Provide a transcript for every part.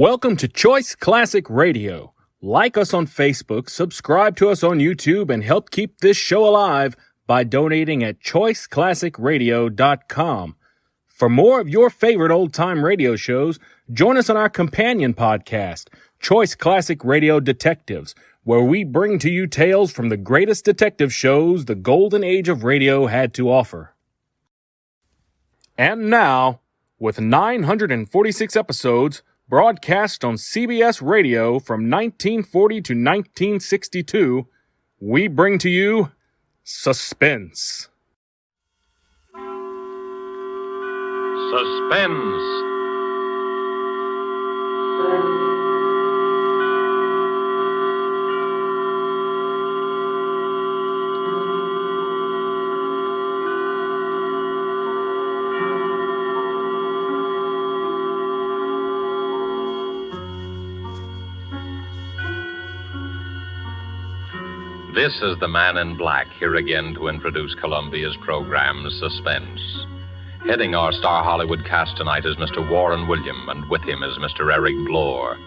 Welcome to Choice Classic Radio. Like us on Facebook, subscribe to us on YouTube, and help keep this show alive by donating at choiceclassicradio.com. For more of your favorite old-time radio shows, join us on our companion podcast, Choice Classic Radio Detectives, where we bring to you tales from the greatest detective shows the golden age of radio had to offer. And now, with 946 episodes, broadcast on CBS Radio from 1940 to 1962, we bring to you Suspense. Suspense. This is the Man in Black, here again to introduce Columbia's program, Suspense. Heading our star Hollywood cast tonight is Mr. Warren William, and with him is Mr. Eric Blore.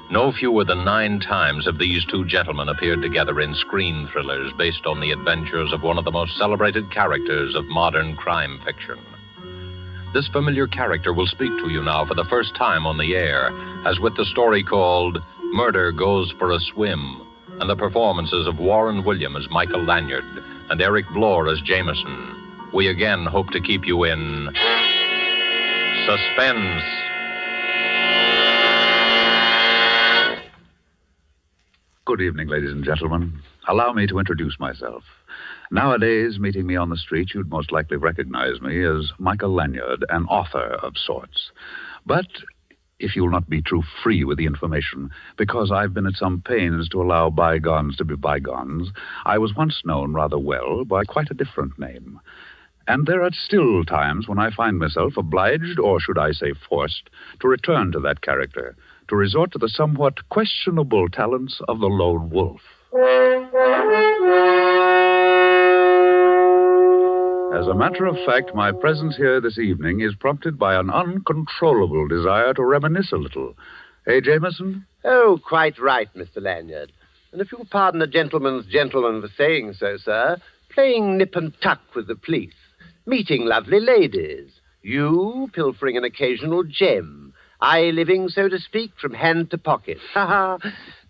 No fewer than 9 times have these two gentlemen appeared together in screen thrillers based on the adventures of one of the most celebrated characters of modern crime fiction. This familiar character will speak to you now for the first time on the air, as with the story called Murder Goes for a Swim, and the performances of Warren William as Michael Lanyard and Eric Blore as Jameson. We again hope to keep you in suspense. Good evening, ladies and gentlemen. Allow me to introduce myself. Nowadays, meeting me on the street, you'd most likely recognize me as Michael Lanyard, an author of sorts. But if you'll not be too free with the information, because I've been at some pains to allow bygones to be bygones, I was once known rather well by quite a different name. And there are still times when I find myself obliged, or should I say forced, to return to that character, to resort to the somewhat questionable talents of the lone wolf. As a matter of fact, my presence here this evening is prompted by an uncontrollable desire to reminisce a little. Eh, Jameson? Oh, quite right, Mr. Lanyard. And if you'll pardon a gentleman's gentleman for saying so, sir, playing nip and tuck with the police, meeting lovely ladies, you pilfering an occasional gem, I living, so to speak, from hand to pocket. Ha ha!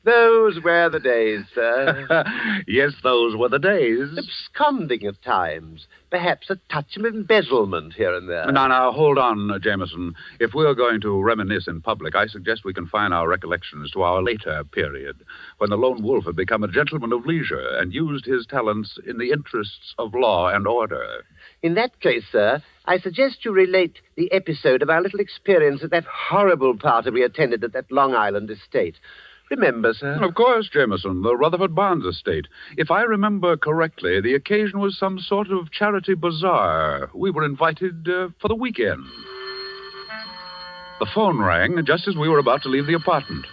Those were the days, sir. Yes, those were the days. Absconding at times. Perhaps a touch of embezzlement here and there. Now, hold on, Jameson. If we're going to reminisce in public, I suggest we confine our recollections to our later period, when the lone wolf had become a gentleman of leisure and used his talents in the interests of law and order. In that case, sir, I suggest you relate the episode of our little experience at that horrible party we attended at that Long Island estate. Remember, sir? Of course, Jameson, the Rutherford Barnes estate. If I remember correctly, the occasion was some sort of charity bazaar. We were invited for the weekend. The phone rang just as we were about to leave the apartment.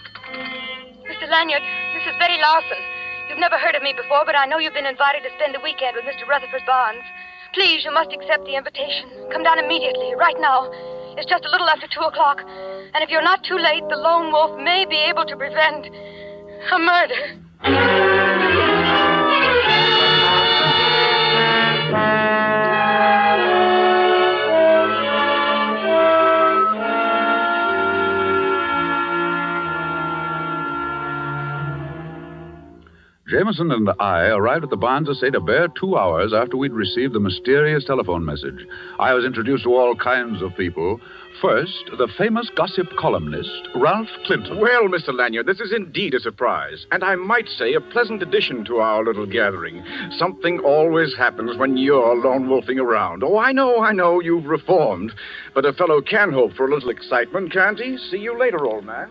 Mr. Lanyard, this is Betty Lawson. You've never heard of me before, but I know you've been invited to spend the weekend with Mr. Rutherford Barnes. Please, you must accept the invitation. Come down immediately, right now. It's just a little after 2 o'clock. And if you're not too late, the lone wolf may be able to prevent a murder. Jameson and I arrived at the Barnes estate a bare 2 hours after we'd received the mysterious telephone message. I was introduced to all kinds of people. First, the famous gossip columnist, Ralph Clinton. Well, Mr. Lanyard, this is indeed a surprise, and I might say a pleasant addition to our little gathering. Something always happens when you're lone wolfing around. Oh, I know, you've reformed. But a fellow can hope for a little excitement, can't he? See you later, old man.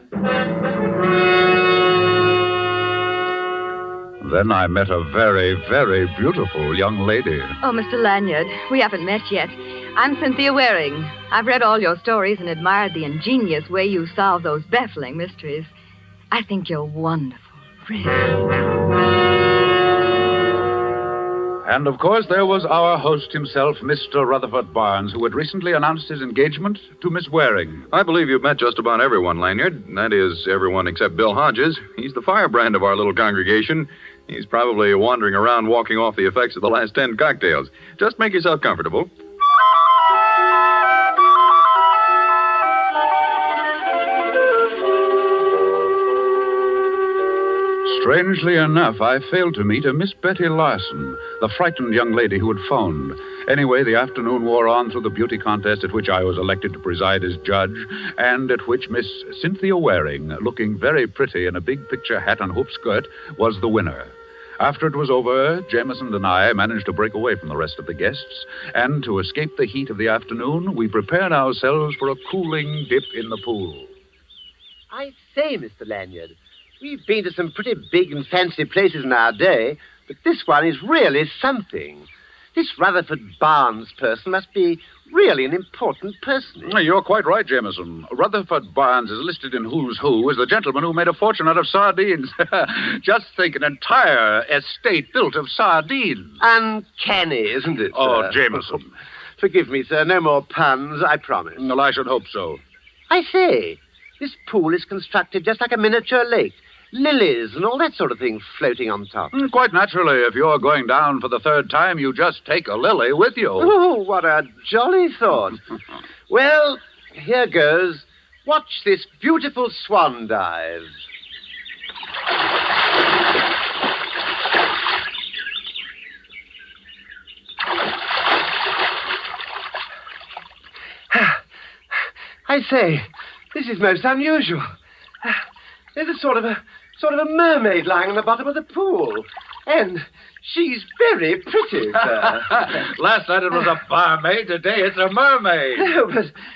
Then I met a very, very beautiful young lady. Oh, Mr. Lanyard, we haven't met yet. I'm Cynthia Waring. I've read all your stories and admired the ingenious way you solve those baffling mysteries. I think you're wonderful, really. And, of course, there was our host himself, Mr. Rutherford Barnes, who had recently announced his engagement to Miss Waring. I believe you've met just about everyone, Lanyard. That is, everyone except Bill Hodges. He's the firebrand of our little congregation. He's probably wandering around walking off the effects of the last 10 cocktails. Just make yourself comfortable. Strangely enough, I failed to meet a Miss Betty Larson, the frightened young lady who had phoned. Anyway, the afternoon wore on through the beauty contest at which I was elected to preside as judge, and at which Miss Cynthia Waring, looking very pretty in a big picture hat and hoop skirt, was the winner. After it was over, Jameson and I managed to break away from the rest of the guests, and to escape the heat of the afternoon, we prepared ourselves for a cooling dip in the pool. I say, Mr. Lanyard, we've been to some pretty big and fancy places in our day, but this one is really something. This Rutherford Barnes person must be really an important person. You're quite right, Jameson. Rutherford Barnes is listed in Who's Who as the gentleman who made a fortune out of sardines. Just think, an entire estate built of sardines. Uncanny, isn't it, sir? Oh, Jameson. Forgive me, sir. No more puns, I promise. Well, I should hope so. I say, this pool is constructed just like a miniature lake. Lilies and all that sort of thing floating on top. Quite naturally, if you're going down for the third time, you just take a lily with you. Oh, what a jolly thought. Well, here goes. Watch this beautiful swan dive. I say, this is most unusual. There's a sort of a mermaid lying in the bottom of the pool. And she's very pretty, sir. Last night it was a barmaid. Today it's a mermaid. No,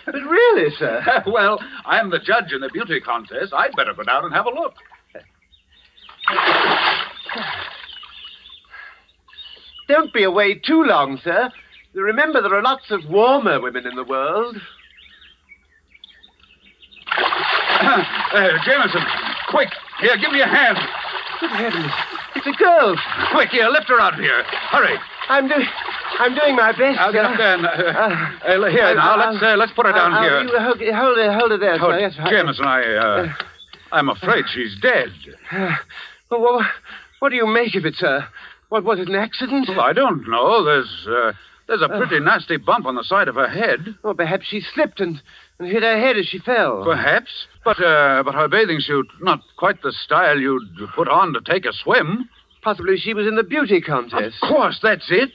but really, sir. Well, I'm the judge in the beauty contest. I'd better go down and have a look. Don't be away too long, sir. Remember, there are lots of warmer women in the world. Jameson, quick. Here, give me a hand. Good heavens. It's a girl. Quick, here, lift her out of here. Hurry. I'm doing my best, I'll sir. understand. Here, now, let's put her down here. You hold her there, sir. Yes, Jameson, I'm afraid she's dead. Well, what do you make of it, sir? Was it an accident? Well, I don't know. There's a pretty nasty bump on the side of her head. Well, perhaps she slipped and hit her head as she fell. Perhaps. But her bathing suit, not quite the style you'd put on to take a swim. Possibly she was in the beauty contest. Of course, that's it.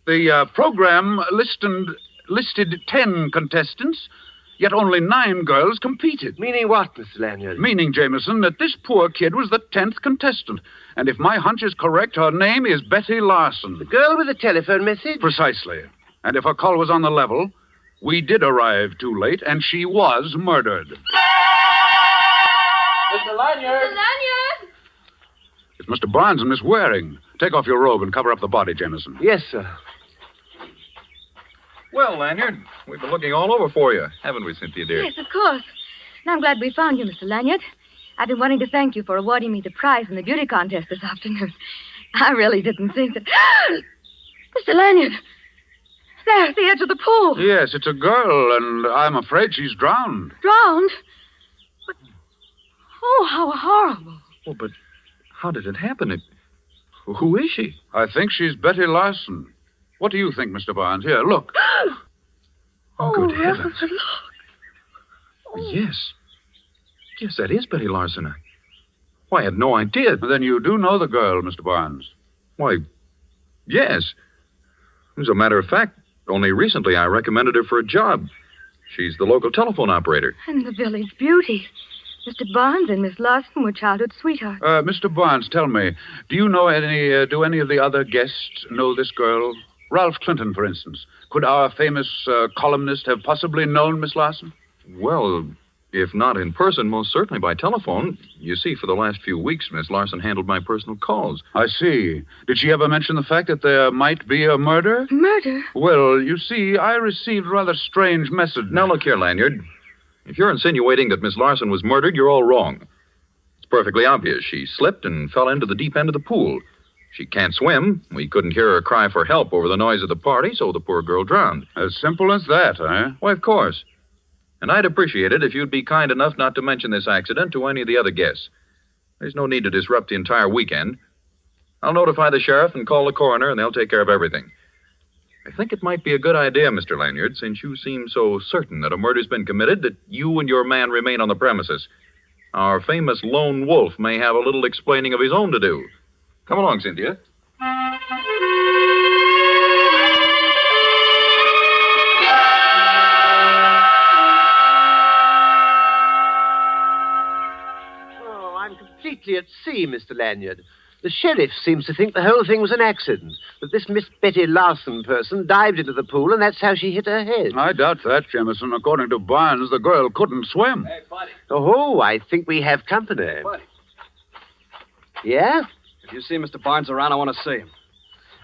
The program listed 10 contestants, yet only 9 girls competed. Meaning what, Mr. Lanyard? Meaning, Jameson, that this poor kid was the 10th contestant. And if my hunch is correct, her name is Betty Larson. The girl with the telephone message? Precisely. And if her call was on the level, we did arrive too late, and she was murdered. Mr. Lanyard! Mr. Lanyard! It's Mr. Barnes and Miss Waring. Take off your robe and cover up the body, Jameson. Yes, sir. Well, Lanyard, we've been looking all over for you, haven't we, Cynthia, dear? Yes, of course. And I'm glad we found you, Mr. Lanyard. I've been wanting to thank you for awarding me the prize in the beauty contest this afternoon. I really didn't think that... Mr. Lanyard! There, at the edge of the pool. Yes, it's a girl, and I'm afraid she's drowned. Drowned? But... Oh, how horrible. Oh, but how did it happen? Who is she? I think she's Betty Larson. What do you think, Mr. Barnes? Here, look. Good heavens. Rutherford, look. Oh. Yes. Yes, that is Betty Larson. Why, I had no idea. Then you do know the girl, Mr. Barnes. Why, yes. As a matter of fact, only recently I recommended her for a job. She's the local telephone operator. And the village beauty. Mr. Barnes and Miss Larson were childhood sweethearts. Mr. Barnes, tell me, do any of the other guests know this girl? Ralph Clinton, for instance. Could our famous columnist have possibly known Miss Larson? Well, if not in person, most certainly by telephone. You see, for the last few weeks, Miss Larson handled my personal calls. I see. Did she ever mention the fact that there might be a murder? Murder? Well, you see, I received a rather strange message. Now, look here, Lanyard. If you're insinuating that Miss Larson was murdered, you're all wrong. It's perfectly obvious. She slipped and fell into the deep end of the pool. She can't swim. We couldn't hear her cry for help over the noise of the party, so the poor girl drowned. As simple as that, eh? Why, of course. And I'd appreciate it if you'd be kind enough not to mention this accident to any of the other guests. There's no need to disrupt the entire weekend. I'll notify the sheriff and call the coroner, and they'll take care of everything. I think it might be a good idea, Mr. Lanyard, since you seem so certain that a murder's been committed, that you and your man remain on the premises. Our famous lone wolf may have a little explaining of his own to do. Come along, Cynthia. Oh, I'm completely at sea, Mr. Lanyard. The sheriff seems to think the whole thing was an accident, that this Miss Betty Larson person dived into the pool and that's how she hit her head. I doubt that, Jemison. According to Barnes, the girl couldn't swim. Hey, buddy. Oh, I think we have company. Buddy. Yeah? If you see Mr. Barnes around, I want to see him.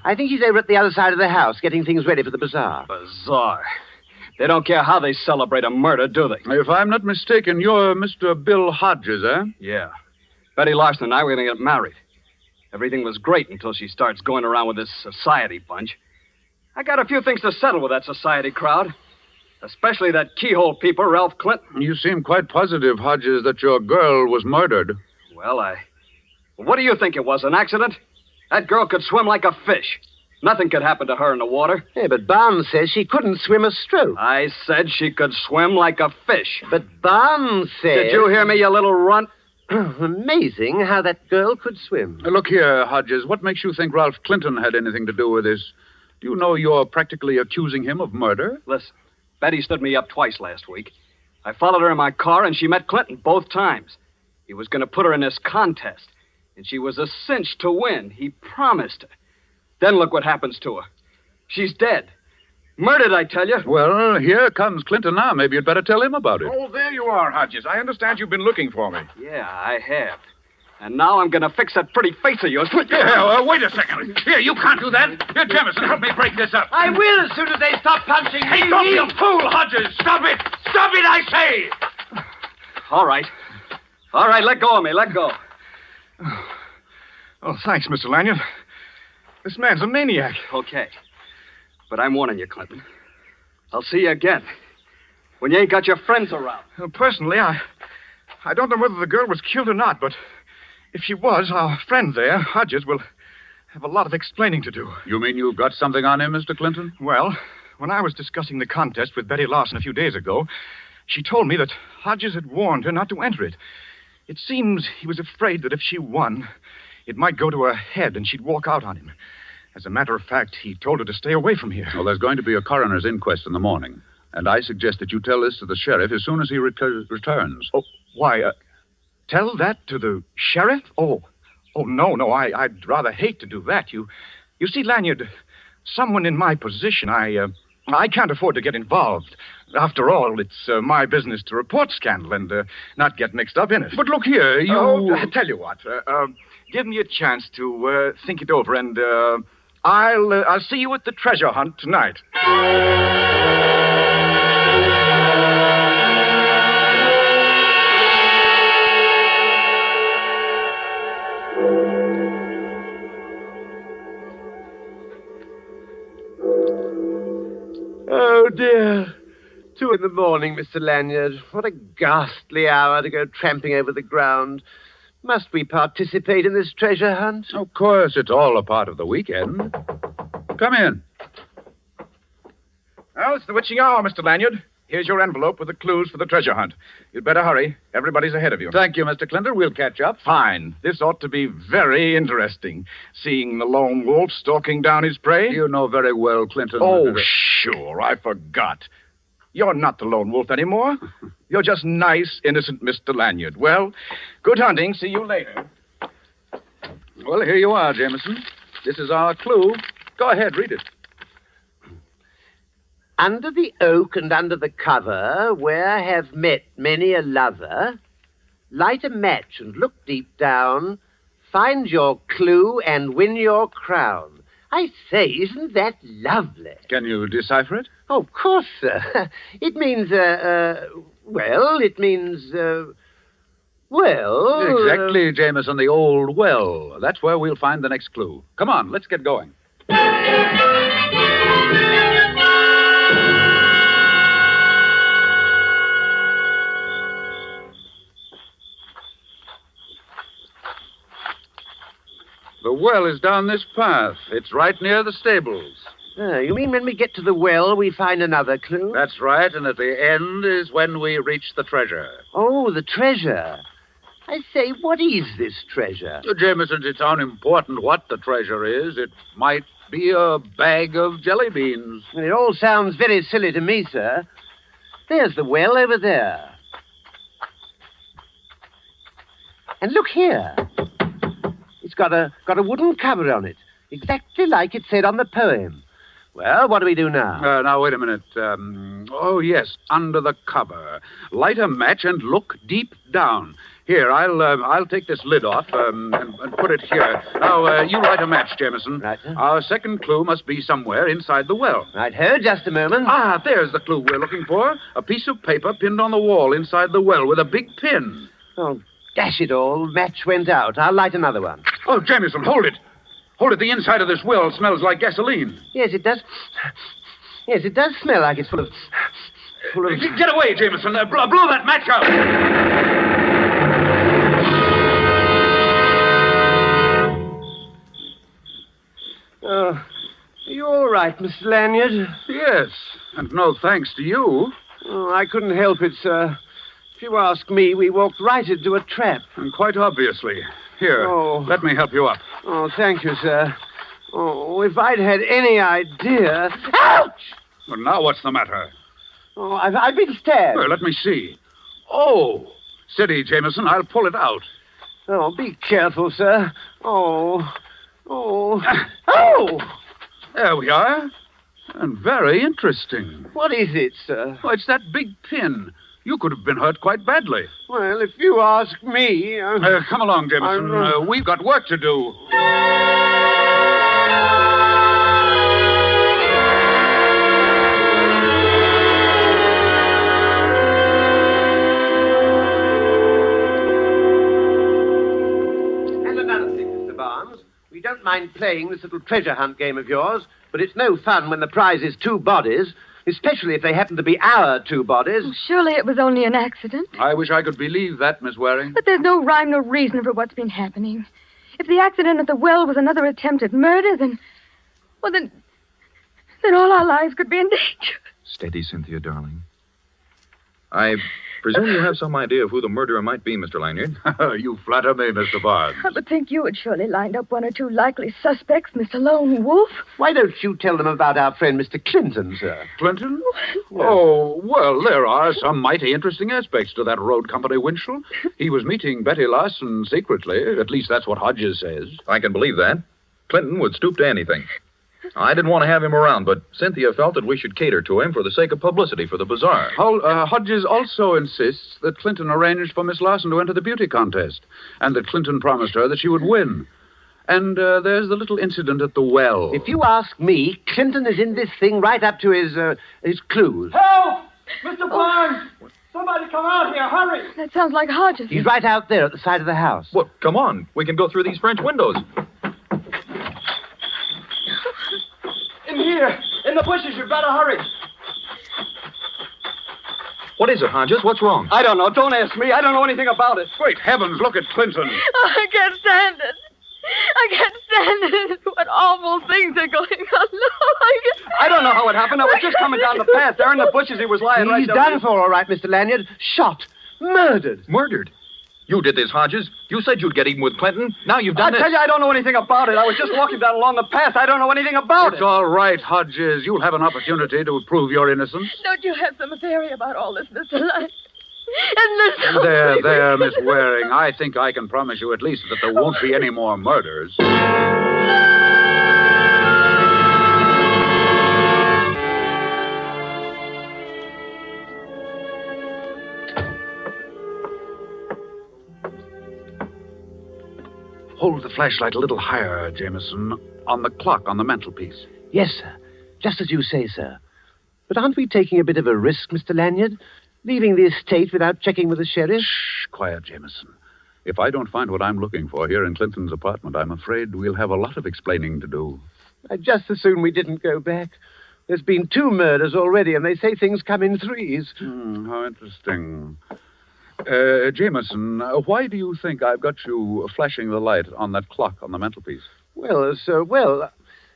I think he's over at the other side of the house, getting things ready for the bazaar. Bizarre. They don't care how they celebrate a murder, do they? If I'm not mistaken, you're Mr. Bill Hodges, eh? Yeah. Betty Larson and I were going to get married. Everything was great until she starts going around with this society bunch. I got a few things to settle with that society crowd. Especially that keyhole peeper, Ralph Clinton. You seem quite positive, Hodges, that your girl was murdered. Well, what do you think it was, an accident? That girl could swim like a fish. Nothing could happen to her in the water. Yeah, but Barnes says she couldn't swim a stroke. I said she could swim like a fish. But Barnes says... Did you hear me, you little runt? Amazing how that girl could swim. Look here, Hodges, what makes you think Ralph Clinton had anything to do with this? Do you know you're practically accusing him of murder? Listen, Betty stood me up twice last week. I followed her in my car, and she met Clinton both times. He was going to put her in this contest, and she was a cinch to win. He promised her. Then look what happens to her. She's dead. Murdered, I tell you. Well, here comes Clinton now. Maybe you'd better tell him about it. Oh, there you are, Hodges. I understand you've been looking for me. Yeah, I have. And now I'm going to fix that pretty face of yours. Wait a second. Here, you can't do that. Here, Jemison, help me break this up. I will as soon as they stop punching me. Hey, don't be a fool, Hodges. Stop it. Stop it, I say. All right. All right, let go of me. Let go. Oh, thanks, Mr. Lanyard. This man's a maniac. Okay. But I'm warning you, Clinton. I'll see you again. When you ain't got your friends around. Personally, I don't know whether the girl was killed or not, but if she was, our friend there, Hodges, will have a lot of explaining to do. You mean you've got something on him, Mr. Clinton? Well, when I was discussing the contest with Betty Larson a few days ago, she told me that Hodges had warned her not to enter it. It seems he was afraid that if she won, it might go to her head and she'd walk out on him. As a matter of fact, he told her to stay away from here. Well, there's going to be a coroner's inquest in the morning, and I suggest that you tell this to the sheriff as soon as he returns. Oh, why, tell that to the sheriff? Oh, no, I'd rather hate to do that. You see, Lanyard, someone in my position, I can't afford to get involved. After all, it's my business to report scandal and not get mixed up in it. But look here, you... Oh, tell you what, give me a chance to think it over, and I'll see you at the treasure hunt tonight. Oh, dear. 2 in the morning, Mr. Lanyard. What a ghastly hour to go tramping over the ground. Must we participate in this treasure hunt? Of course, it's all a part of the weekend. Come in. Well, it's the witching hour, Mr. Lanyard. Here's your envelope with the clues for the treasure hunt. You'd better hurry. Everybody's ahead of you. Thank you, Mr. Clinton. We'll catch up. Fine. This ought to be very interesting. Seeing the lone wolf stalking down his prey. You know very well, Clinton. Oh, sure. I forgot. You're not the lone wolf anymore. You're just nice, innocent Mr. Lanyard. Well, good hunting. See you later. Well, here you are, Jameson. This is our clue. Go ahead, read it. Under the oak and under the cover, where have met many a lover, light a match and look deep down, find your clue and win your crown. I say, isn't that lovely? Can you decipher it? Oh, of course, sir. It means, Well... Exactly, Jameson, the old well. That's where we'll find the next clue. Come on, let's get going. The well is down this path. It's right near the stables. You mean when we get to the well, we find another clue? That's right, and at the end is when we reach the treasure. Oh, the treasure. I say, what is this treasure? Jameson, it's unimportant what the treasure is. It might be a bag of jelly beans. It all sounds very silly to me, sir. There's the well over there. And look here. It's got a wooden cover on it, exactly like it said on the poem. Well, what do we do now? Now, wait a minute. Oh, yes, under the cover. Light a match and look deep down. Here, I'll take this lid off and put it here. Now, you light a match, Jameson. Right, sir. Our second clue must be somewhere inside the well. Right-ho, just a moment. Ah, there's the clue we're looking for. A piece of paper pinned on the wall inside the well with a big pin. Oh, dash it all. Match went out. I'll light another one. Oh, Jameson, hold it. Hold it. The inside of this well smells like gasoline. Yes, it does. Yes, it does smell like it's full of... Get away, Jameson. Blow that match out. Oh, are you all right, Mr. Lanyard? Yes, and no thanks to you. Oh, I couldn't help it, sir. If you ask me, we walked right into a trap. And quite obviously. Here, let me help you up. Oh, thank you, sir. Oh, if I'd had any idea... Ouch! Well, now what's the matter? Oh, I've been stabbed. Well, let me see. Oh, steady, Jameson. I'll pull it out. Oh, be careful, sir. Oh. Oh! There we are. And very interesting. What is it, sir? Oh, it's that big pin. You could have been hurt quite badly. Well, if you ask me... Come along, Jameson. We've got work to do. And another thing, Mr. Barnes. We don't mind playing this little treasure hunt game of yours, but it's no fun when the prize is two bodies, especially if they happen to be our two bodies. Oh, surely it was only an accident. I wish I could believe that, Miss Waring. But there's no rhyme, no reason for what's been happening. If the accident at the well was another attempt at murder, then all our lives could be in danger. Steady, Cynthia, darling. I presume you have some idea of who the murderer might be, Mr. Lanyard. You flatter me, Mr. Barnes. I would think you had surely lined up one or two likely suspects, Mr. Lone Wolf. Why don't you tell them about our friend Mr. Clinton, sir? Clinton? Oh, well, there are some mighty interesting aspects to that road company Winchell. He was meeting Betty Larson secretly. At least that's what Hodges says. I can believe that. Clinton would stoop to anything. I didn't want to have him around, but Cynthia felt that we should cater to him for the sake of publicity for the bazaar. Hodges also insists that Clinton arranged for Miss Larson to enter the beauty contest, and that Clinton promised her that she would win. And there's the little incident at the well. If you ask me, Clinton is in this thing right up to his clues. Help! Mr. Barnes! Somebody come out here, hurry! That sounds like Hodges. He's right out there at the side of the house. Well, come on. We can go through these French windows. In here, in the bushes, you better hurry. What is it, Hodges? What's wrong? I don't know. Don't ask me. I don't know anything about it. Great heavens, look at Clinton. Oh, I can't stand it. I can't stand it. What awful things are going on. No, I don't know how it happened. I was just coming down the path. There in the bushes, he was lying right He's there. done for, all right, Mr. Lanyard. Shot. Murdered. Murdered? You did this, Hodges. You said you'd get even with Clinton. Now you've done I tell you, I don't know anything about it. I was just walking down along the path. I don't know anything about It's it. all right, Hodges. You'll have an opportunity to prove your innocence. Don't you have some theory about all this, Mr. Lanyard? And this... There, Miss Waring. I think I can promise you at least that there won't be any more murders. Hold the flashlight a little higher, Jameson, on the clock on the mantelpiece. Yes, sir. Just as you say, sir. But aren't we taking a bit of a risk, Mr. Lanyard? Leaving the estate without checking with the sheriff? Shh, quiet, Jameson. If I don't find what I'm looking for here in Clinton's apartment, I'm afraid we'll have a lot of explaining to do. I'd just as soon we didn't go back. There's been 2 murders already, and they say things come in threes. How interesting. Jameson, why do you think I've got you flashing the light on that clock on the mantelpiece? Well, sir,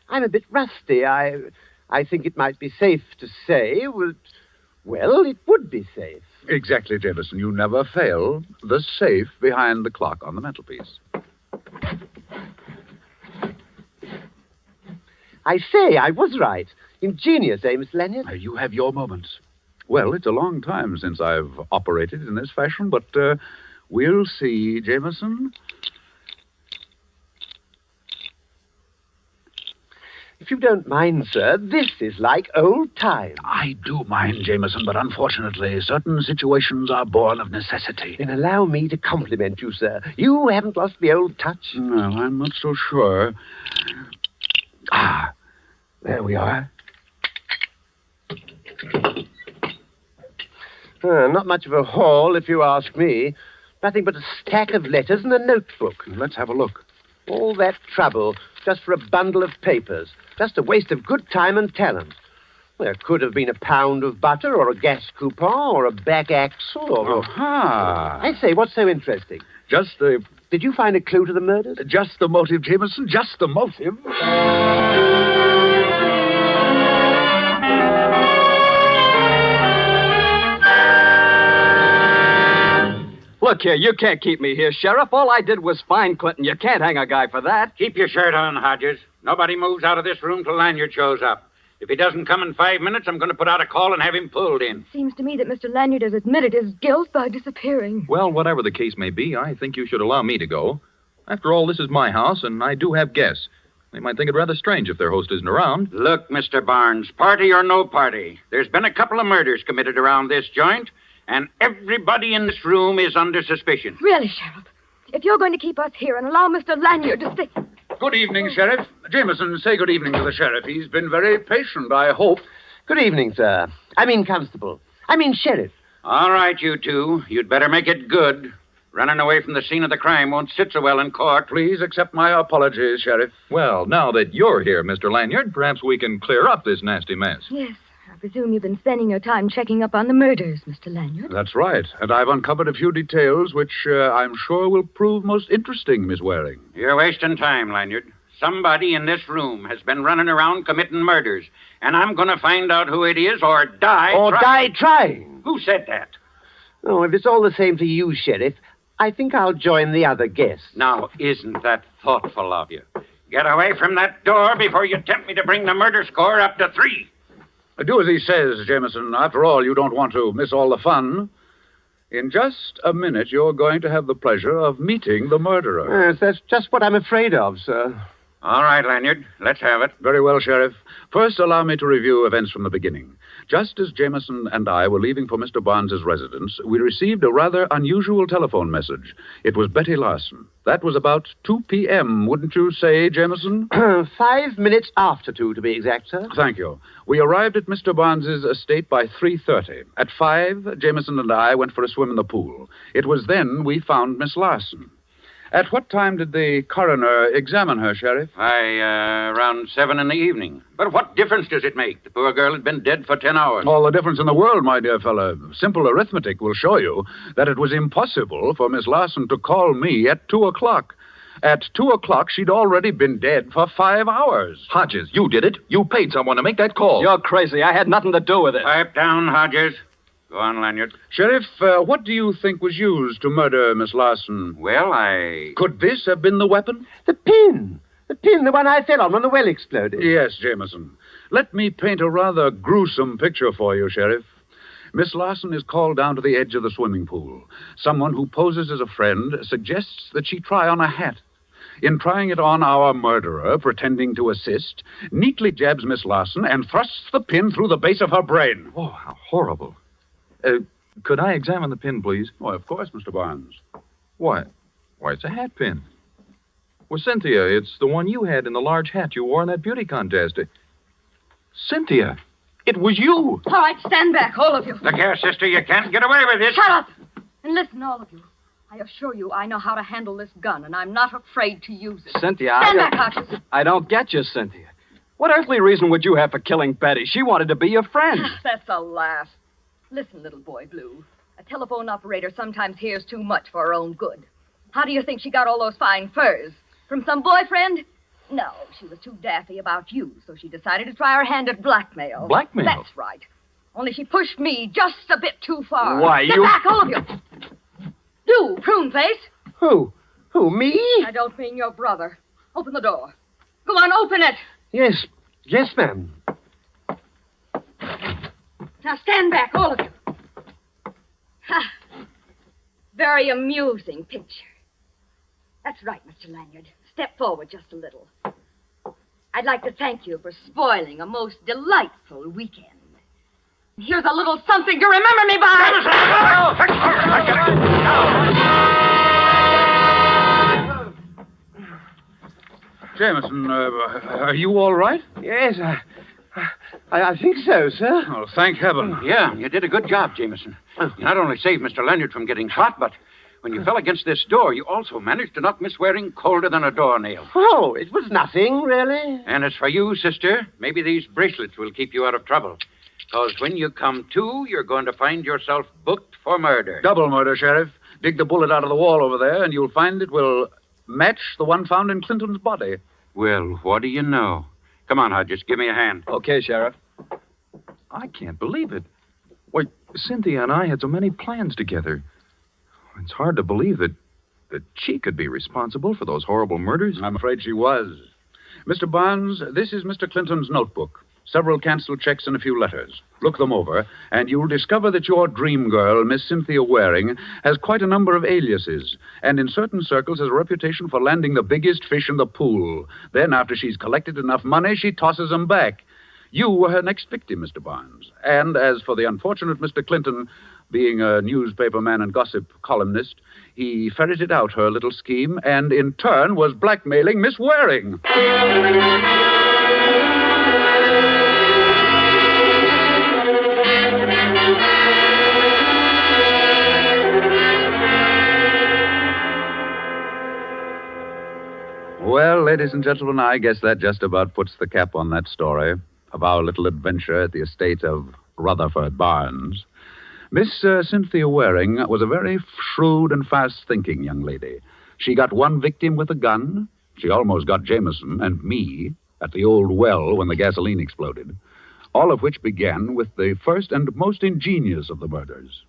I'm a bit rusty. I think it might be safe to say, well, it would be safe. Exactly, Jameson. You never fail. The safe behind the clock on the mantelpiece. I say, I was right. Ingenious, eh, Miss Lanyard? You have your moments. Well, it's a long time since I've operated in this fashion, but we'll see, Jameson. If you don't mind, sir, this is like old times. I do mind, Jameson, but unfortunately, certain situations are born of necessity. Then allow me to compliment you, sir. You haven't lost the old touch. No, I'm not so sure. Ah, there we are. Not much of a haul, if you ask me. Nothing but a stack of letters and a notebook. Let's have a look. All that trouble just for a bundle of papers. Just a waste of good time and talent. There could have been a pound of butter or a gas coupon or a back axle or... Aha! I say, what's so interesting? Just the... Did you find a clue to the murders? Just the motive, Jameson. Just the motive. Look here, you can't keep me here, Sheriff. All I did was find Clinton. You can't hang a guy for that. Keep your shirt on, Hodges. Nobody moves out of this room till Lanyard shows up. If he doesn't come in 5 minutes, I'm going to put out a call and have him pulled in. Seems to me that Mr. Lanyard has admitted his guilt by disappearing. Well, whatever the case may be, I think you should allow me to go. After all, this is my house, and I do have guests. They might think it rather strange if their host isn't around. Look, Mr. Barnes, party or no party, there's been a couple of murders committed around this joint, and everybody in this room is under suspicion. Really, Sheriff? If you're going to keep us here and allow Mr. Lanyard to stay... Good evening, Sheriff. Jameson, say good evening to the sheriff. He's been very patient, I hope. Good evening, sir. Constable. Sheriff. All right, you two. You'd better make it good. Running away from the scene of the crime won't sit so well in court. Please accept my apologies, Sheriff. Well, now that you're here, Mr. Lanyard, perhaps we can clear up this nasty mess. Yes, I presume you've been spending your time checking up on the murders, Mr. Lanyard. That's right. And I've uncovered a few details which I'm sure will prove most interesting, Miss Waring. You're wasting time, Lanyard. Somebody in this room has been running around committing murders, and I'm going to find out who it is or die die trying. Who said that? Oh, if it's all the same to you, Sheriff, I think I'll join the other guests. Now, isn't that thoughtful of you? Get away from that door before you tempt me to bring the murder score up to 3. Do as he says, Jameson. After all, you don't want to miss all the fun. In just a minute, you're going to have the pleasure of meeting the murderer. Yes, that's just what I'm afraid of, sir. All right, Lanyard. Let's have it. Very well, Sheriff. First, allow me to review events from the beginning. Just as Jameson and I were leaving for Mr. Barnes's residence, we received a rather unusual telephone message. It was Betty Larson. That was about 2 p.m., wouldn't you say, Jameson? 5 minutes after 2, to be exact, sir. Thank you. We arrived at Mr. Barnes's estate by 3:30. At 5, Jameson and I went for a swim in the pool. It was then we found Miss Larson. At what time did the coroner examine her, Sheriff? Around 7 in the evening. But what difference does it make? The poor girl had been dead for 10 hours. All the difference in the world, my dear fellow. Simple arithmetic will show you that it was impossible for Miss Larson to call me at 2 o'clock. At 2 o'clock, she'd already been dead for 5 hours. Hodges, you did it. You paid someone to make that call. You're crazy. I had nothing to do with it. Pipe down, Hodges. Go on, Lanyard. Sheriff, what do you think was used to murder Miss Larson? Well, Could this have been the weapon? The pin, the one I fell on when the well exploded. Yes, Jameson. Let me paint a rather gruesome picture for you, Sheriff. Miss Larson is called down to the edge of the swimming pool. Someone who poses as a friend suggests that she try on a hat. In trying it on, our murderer, pretending to assist, neatly jabs Miss Larson and thrusts the pin through the base of her brain. Oh, how horrible. Could I examine the pin, please? Why, of course, Mr. Barnes. Why, it's a hat pin. Well, Cynthia, it's the one you had in the large hat you wore in that beauty contest. Cynthia, It was you. All right, stand back, all of you. Look here, sister, you can't get away with this. Shut up! And listen, all of you. I assure you I know how to handle this gun, and I'm not afraid to use it. Cynthia, Stand back, Hodges. I don't get you, Cynthia. What earthly reason would you have for killing Betty? She wanted to be your friend. That's a laugh. Listen, little boy Blue. A telephone operator sometimes hears too much for her own good. How do you think she got all those fine furs? From some boyfriend? No, she was too daffy about you, so she decided to try her hand at blackmail. Blackmail? That's right. Only she pushed me just a bit too far. Why, Get you... back, all of you. Do, prune face. Who? Who, me? I don't mean your brother. Open the door. Go on, open it. Yes. Yes, ma'am. Now stand back, all of you. Ha. Very amusing picture. That's right, Mr. Lanyard. Step forward just a little. I'd like to thank you for spoiling a most delightful weekend. Here's a little something to remember me by. Jameson, are you all right? Yes, I think so, sir. Oh, thank heaven. Yeah, you did a good job, Jameson. You not only saved Mr. Leonard from getting shot, but when you fell against this door, you also managed to knock Miss Waring colder than a doornail. Oh, it was nothing, really. And as for you, sister, maybe these bracelets will keep you out of trouble. Because when you come to, you're going to find yourself booked for murder. Double murder, Sheriff. Dig the bullet out of the wall over there, and you'll find it will match the one found in Clinton's body. Well, what do you know? Come on, Hodges, give me a hand. Okay, Sheriff. I can't believe it. Why, Cynthia and I had so many plans together. It's hard to believe that she could be responsible for those horrible murders. I'm afraid she was. Mr. Barnes, this is Mr. Clinton's notebook. Several canceled checks and a few letters. Look them over, and you'll discover that your dream girl, Miss Cynthia Waring, has quite a number of aliases, and in certain circles has a reputation for landing the biggest fish in the pool. Then, after she's collected enough money, she tosses them back. You were her next victim, Mr. Barnes. And as for the unfortunate Mr. Clinton, being a newspaperman and gossip columnist, he ferreted out her little scheme and, in turn, was blackmailing Miss Waring. Well, ladies and gentlemen, I guess that just about puts the cap on that story of our little adventure at the estate of Rutherford Barnes. Miss Cynthia Waring was a very shrewd and fast-thinking young lady. She got one victim with a gun. She almost got Jameson and me at the old well when the gasoline exploded, all of which began with the first and most ingenious of the murders,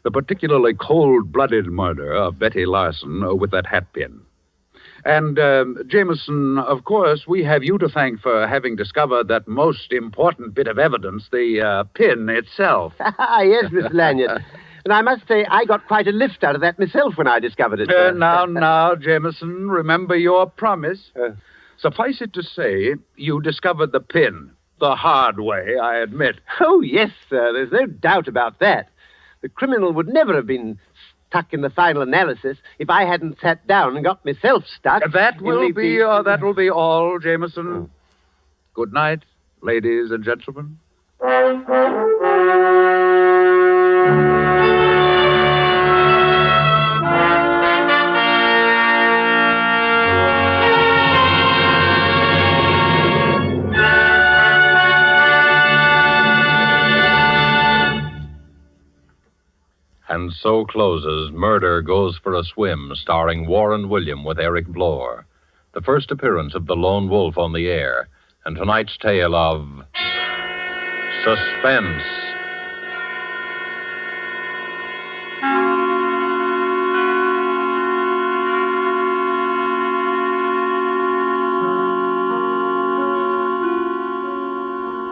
the particularly cold-blooded murder of Betty Larson with that hat pin. And, Jameson, of course, we have you to thank for having discovered that most important bit of evidence, the pin itself. Yes, Mr. Lanyard. And I must say, I got quite a lift out of that myself when I discovered it. Now, Jameson, remember your promise. Suffice it to say, you discovered the pin. The hard way, I admit. Oh, yes, sir. There's no doubt about that. The criminal would never have been stuck in the final analysis if I hadn't sat down and got myself stuck. That will be all, Jameson. Good night, ladies and gentlemen. And so closes Murder Goes for a Swim, starring Warren William with Eric Blore. The first appearance of the lone wolf on the air, and tonight's tale of Suspense.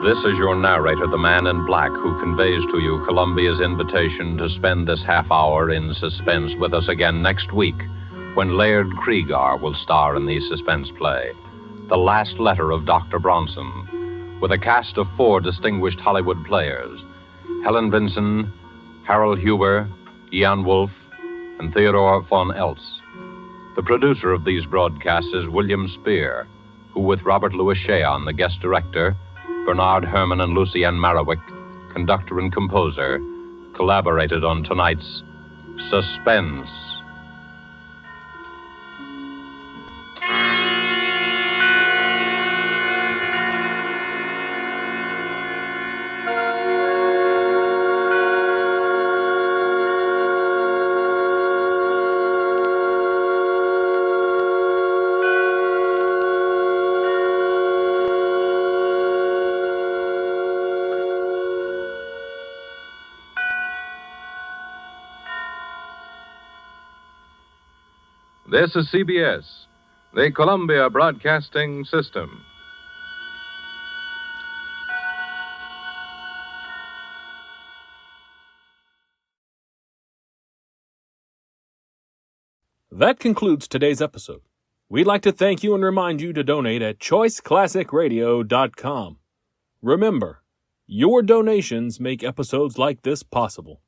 This is your narrator, the man in black, who conveys to you Columbia's invitation to spend this half hour in suspense with us again next week, when Laird Kriegar will star in the suspense play, The Last Letter of Dr. Bronson, with a cast of 4 distinguished Hollywood players, Helen Vinson, Harold Huber, Ian Wolfe, and Theodore von Eltz. The producer of these broadcasts is William Spear, who, with Robert Louis Cheon, the guest director, Bernard Herrmann and Lucienne Marowik, conductor and composer, collaborated on tonight's Suspense. This is CBS, the Columbia Broadcasting System. That concludes today's episode. We'd like to thank you and remind you to donate at choiceclassicradio.com. Remember, your donations make episodes like this possible.